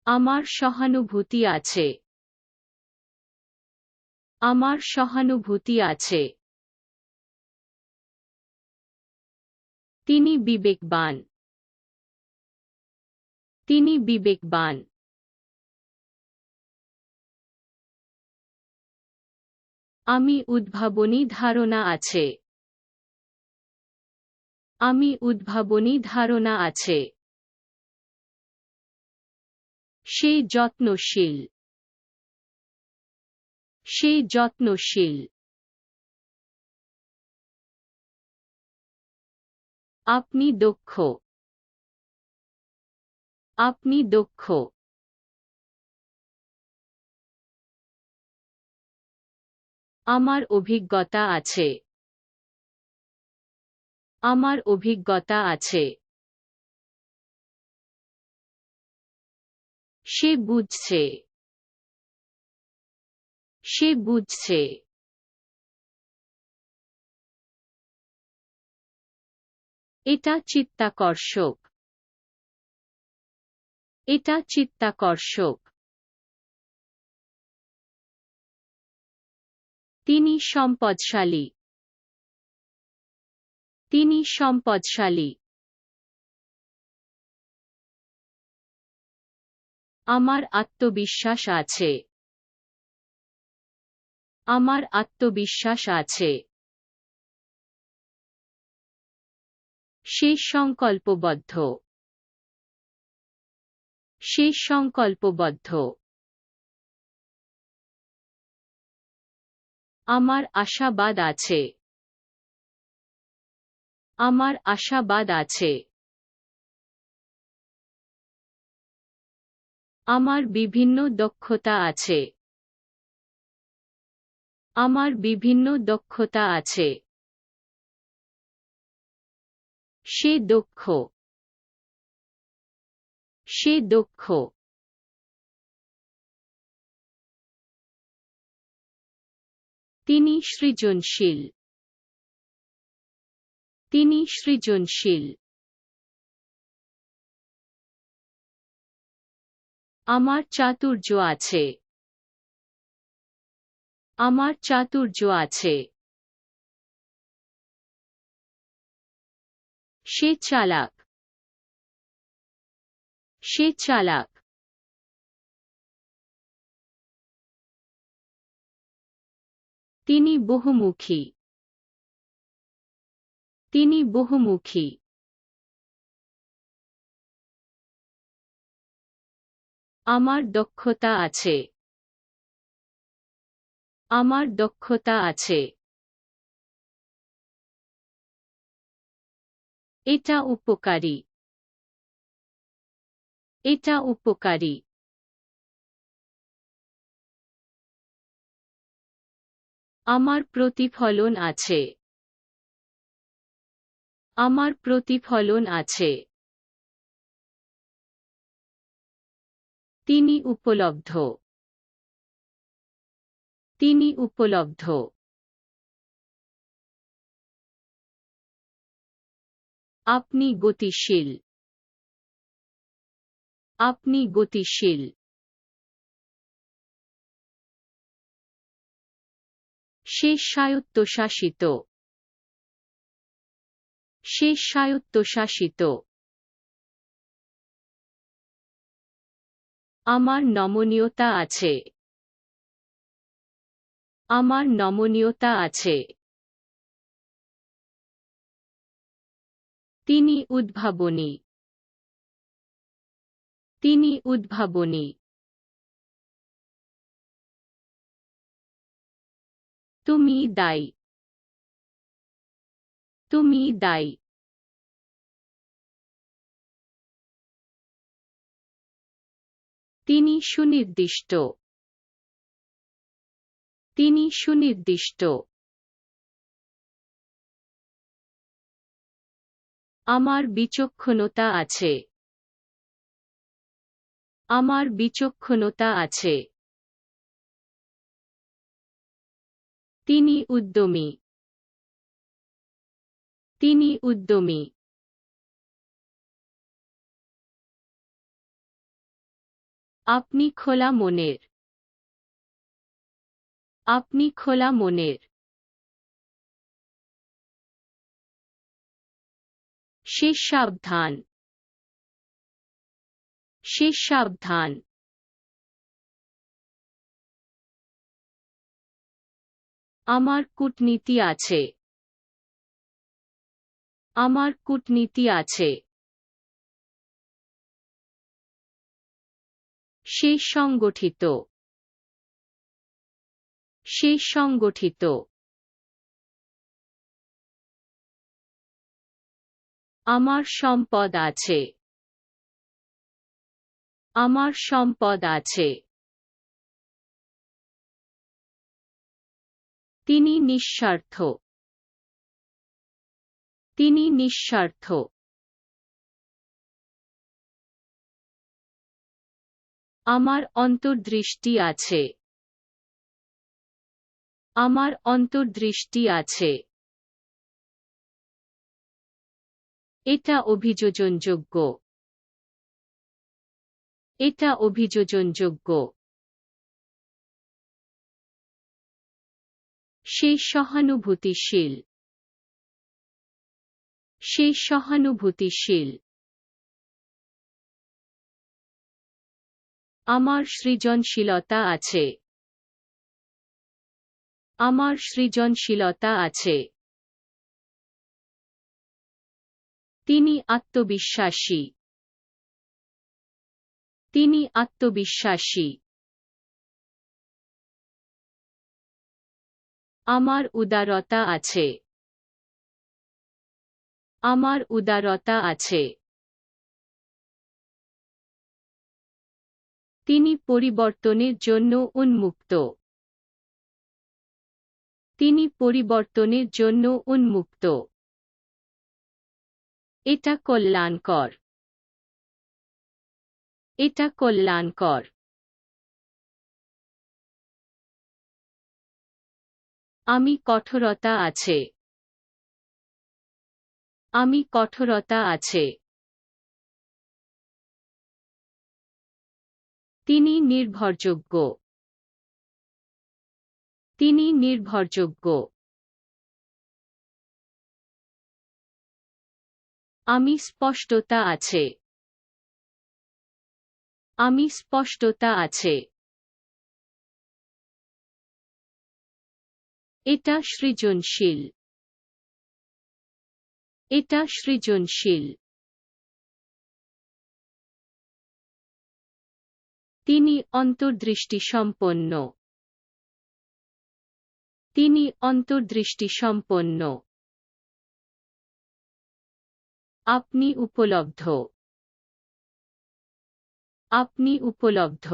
আমার সহানুভূতি আছে। আমার সহানুভূতি আছে। তিনি বিবেকবান। তিনি বিবেকবান। আমি উদ্ভাবনী ধারণা আছে। আমি উদ্ভাবনী ধারণা আছে। সে যত্নশীল। সে যত্নশীল। আপনি দক্ষ। আপনি দক্ষ। আমার অভিজ্ঞতা আছে। আমার অভিজ্ঞতা আছে। সে বুঝছে। সে বুঝছে। এটা চিত্তাকর্ষক। এটা চিত্তাকর্ষক। তিনি সম্পদশালী। তিনি সম্পদশালী। আমার আত্মবিশ্বাস আছে। আমার আত্মবিশ্বাস আছে। সে সংকল্পবদ্ধ। সে সংকল্পবদ্ধ। আমার আশাবাদ আছে। আমার আশাবাদ আছে। আমার বিভিন্ন দক্ষতা আছে। আমার বিভিন্ন দক্ষতা আছে। সে দক্ষ। সে দক্ষ। তিনি সৃজনশীল। তিনি সৃজনশীল। আমার চাতুর্য আছে। আমার চাতুর্য আছে। সে চালাক। সে চালাক। তিনি বহুমুখী। তিনি বহুমুখী। আমার দক্ষতা আছে। আমার দক্ষতা আছে। এটা উপকারী। এটা উপকারী। আমার প্রতিফলন আছে। আমার প্রতিফলন আছে। তিনি উপলব্ধ। তিনি উপলব্ধ। আপনি গতিশীল। আপনি গতিশীল। সে স্বায়ত্তশাসিত। সে স্বায়ত্তশাসিত। আমার নমনীয়তা আছে। আমার নমনীয়তা আছে। তিনি উদ্ভাবনী। তিনি উদ্ভাবনী। তুমি দায়ী। তুমি দায়ী। তিনি সুনির্দিষ্ট। তিনি সুনির্দিষ্ট। আমার বিচক্ষণতা আছে। আমার বিচক্ষণতা আছে। তিনি উদ্যমী। তিনি উদ্যমী। আপনি খোলা মনের। আপনি খোলা মনের। সে সাবধান। সে সাবধান। আমার কূটনীতি আছে। আমার কূটনীতি আছে। সে সংগঠিত। সে সংগঠিত। আমার সম্পদ আছে। আমার সম্পদ আছে। তিনি নিঃস্বার্থ। তিনি নিঃস্বার্থ। আমার অন্তর্দৃষ্টি আছে। আমার অন্তর্দৃষ্টি আছে। এটা অভিযোজনযোগ্য। এটা অভিযোজনযোগ্য। সে সহানুভূতিশীল। সে সহানুভূতিশীল। আমার সৃজনশীলতা আছে। আমার সৃজনশীলতা আছে। তিনি আত্মবিশ্বাসী। তিনি আত্মবিশ্বাসী। আমার উদারতা আছে। আমার উদারতা আছে। তিনি পরিবর্তনের জন্য উন্মুক্ত। তিনি পরিবর্তনের জন্য উন্মুক্ত। এটা কল্যাণকর। এটা কল্যাণকর। আমি কঠোরতা আছে। আমি কঠোরতা আছে। তিনি নির্ভরযোগ্য। তিনি নির্ভরযোগ্য। আমি স্পষ্টতা আছে। আমি স্পষ্টতা আছে। এটা সৃজনশীল। এটা সৃজনশীল। তিনি অন্তর্দৃষ্টিসম্পন্ন। তিনি অন্তর্দৃষ্টিসম্পন্ন। আপনি উপলব্ধ। আপনি উপলব্ধ।